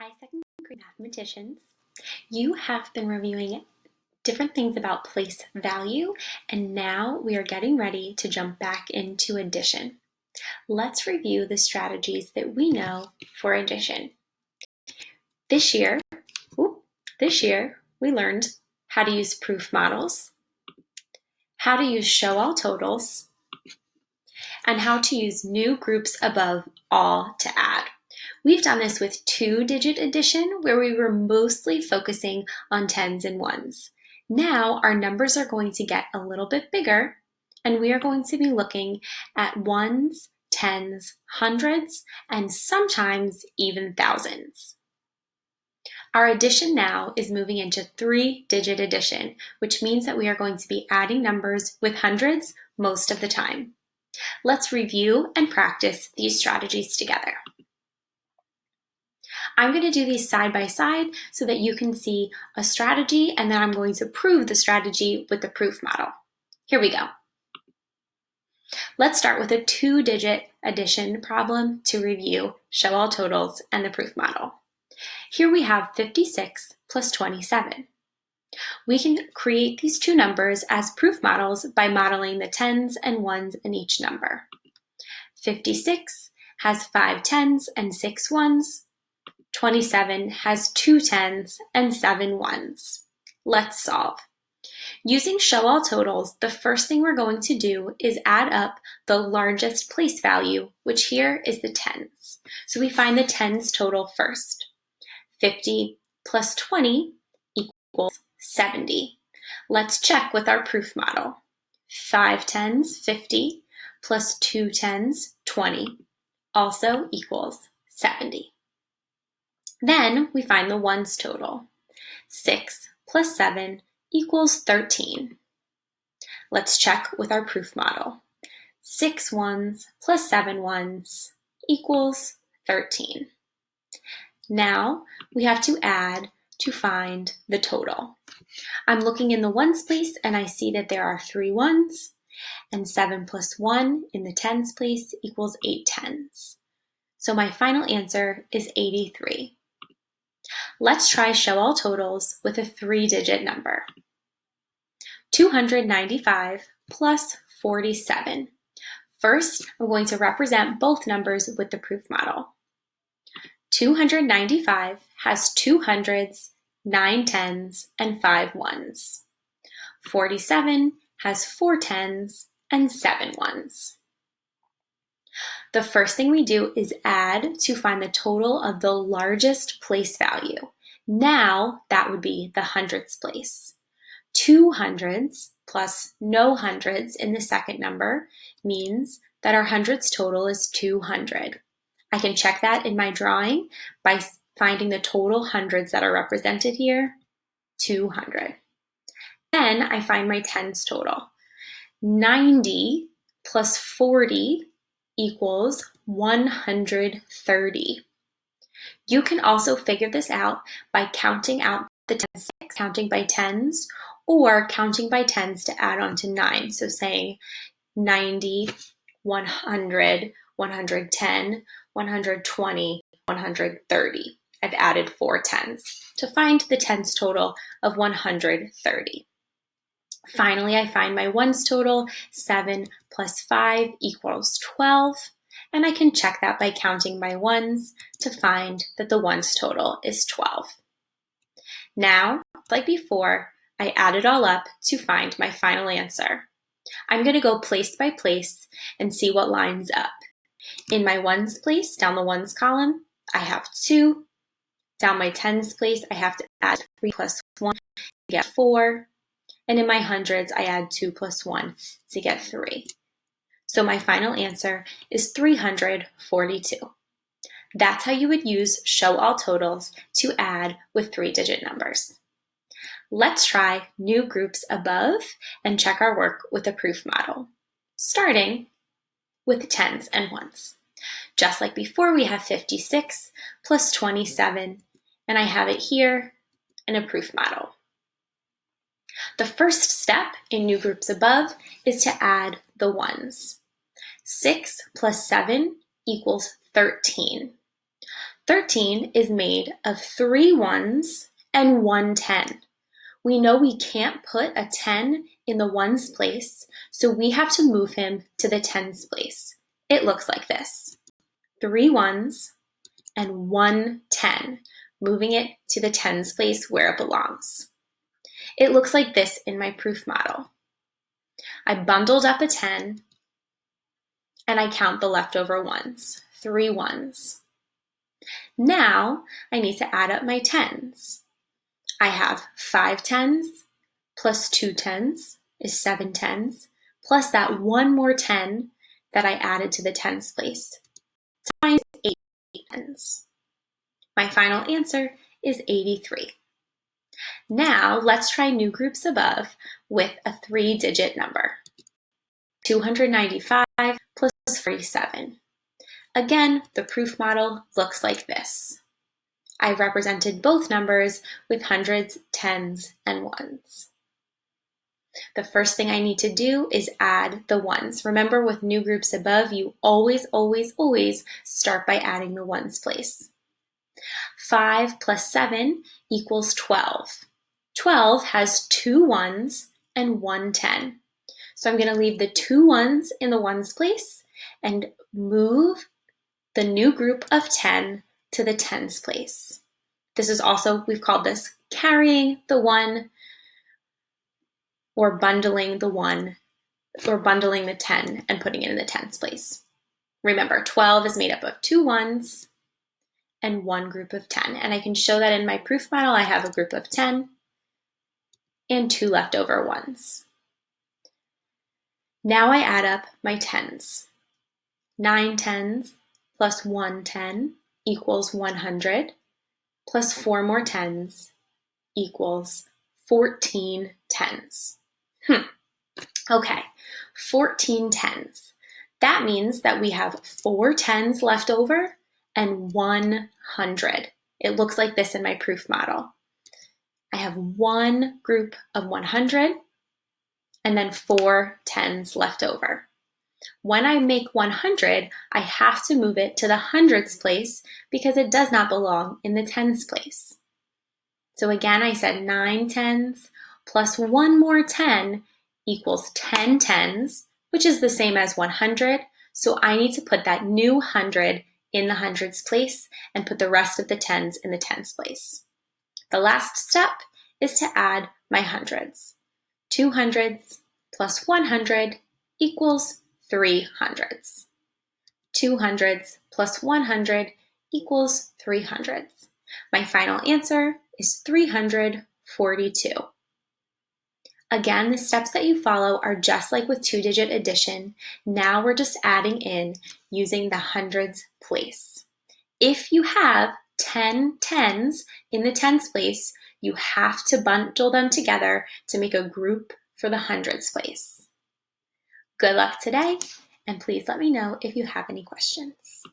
Hi, second grade mathematicians. You have been reviewing different things about place value, and now we are getting ready to jump back into addition. Let's review the strategies that we know for addition. This year, we learned how to use proof models, how to use show all totals, and how to use new groups above all to add. We've done this with two-digit addition, where we were mostly focusing on tens and ones. Now our numbers are going to get a little bit bigger, and we are going to be looking at ones, tens, hundreds, and sometimes even thousands. Our addition now is moving into three-digit addition, which means that we are going to be adding numbers with hundreds most of the time. Let's review and practice these strategies together. I'm going to do these side by side so that you can see a strategy, and then I'm going to prove the strategy with the proof model. Here we go. Let's start with a two-digit addition problem to review show all totals and the proof model. Here we have 56 plus 27. We can create these two numbers as proof models by modeling the tens and ones in each number. 56 has 5 tens and 6 ones. 27 has 2 tens and 7 ones. Let's solve. Using show all totals, the first thing we're going to do is add up the largest place value, which here is the tens. So we find the tens total first. 50 plus 20 equals 70. Let's check with our proof model. 5 tens, 50, plus 2 tens, 20, also equals 70. Then we find the ones total. 6 plus 7 equals 13. Let's check with our proof model. 6 ones plus 7 ones equals 13. Now we have to add to find the total. I'm looking in the ones place and I see that there are 3 ones, and 7 plus 1 in the tens place equals 8 tens. So my final answer is 83. Let's try show all totals with a three-digit number. 295 plus 47. First, I'm going to represent both numbers with the proof model. 295 has 2 hundreds, 9 tens, and 5 ones. 47 has 4 tens and 7 ones. The first thing we do is add to find the total of the largest place value. Now that would be the hundreds place. 2 hundreds plus no hundreds in the second number means that our hundreds total is 200. I can check that in my drawing by finding the total hundreds that are represented here, 200. Then I find my tens total. 90 plus 40 equals 130. You can also figure this out by counting out the tens, counting by tens, or counting by tens to add on to 9. So saying 90, 100, 110, 120, 130. I've added 4 tens to find the tens total of 130. Finally, I find my ones total. 7 plus 5 equals 12, and I can check that by counting my ones to find that the ones total is 12. Now, like before, I add it all up to find my final answer. I'm going to go place by place and see what lines up. In my ones place, down the ones column, I have 2. Down my tens place, I have to add 3 plus 1 to get 4. And in my hundreds, I add 2 plus 1 to get 3. So my final answer is 342. That's how you would use show all totals to add with three-digit numbers. Let's try new groups above and check our work with a proof model, starting with tens and ones. Just like before, we have 56 plus 27, and I have it here in a proof model. The first step in new groups above is to add the ones. 6 plus 7 equals 13. 13 is made of 3 ones and 1 10. We know we can't put a 10 in the ones place, so we have to move him to the tens place. It looks like this. 3 ones and 1 10, moving it to the tens place where it belongs. It looks like this in my proof model. I bundled up a 10 and I count the leftover ones, 3 ones. Now I need to add up my tens. I have 5 tens plus 2 tens is 7 tens, plus that one more 10 that I added to the tens place, times 8 tens. My final answer is 83. Now let's try new groups above with a 3-digit number. 295 plus 47. Again, the proof model looks like this. I represented both numbers with hundreds, tens, and ones. The first thing I need to do is add the ones. Remember, with new groups above, you always start by adding the ones place. 5 plus 7 equals 12. 12 has 2 ones and 1 10. So I'm going to leave the 2 ones in the ones place and move the new group of 10 to the tens place. This is also, we've called this carrying the 1 or bundling the 1 or bundling the 10 and putting it in the tens place. Remember, 12 is made up of 2 ones and 1 group of 10. And I can show that in my proof model. I have a group of 10 and 2 leftover ones. Now I add up my tens. 9 tens plus 1 10 equals 100, plus 4 more tens equals 14 tens. Okay, 14 tens. That means that we have 4 tens left over and 100. It looks like this in my proof model. I have 1 group of 100 and then 4 tens left over. When I make 100, I have to move it to the hundreds place because it does not belong in the tens place. So again, I said 9 tens plus 1 more 10 equals 10 tens, which is the same as 100. So I need to put that new 100 in the hundreds place and put the rest of the tens in the tens place. The last step is to add my hundreds. 2 hundreds plus 100 equals 3 hundreds. 2 hundreds plus 100 equals 3 hundreds. My final answer is 342. Again, the steps that you follow are just like with 2-digit addition. Now we're just adding in using the hundreds place. If you have 10 tens in the tens place, you have to bundle them together to make a group for the hundreds place. Good luck today, and please let me know if you have any questions.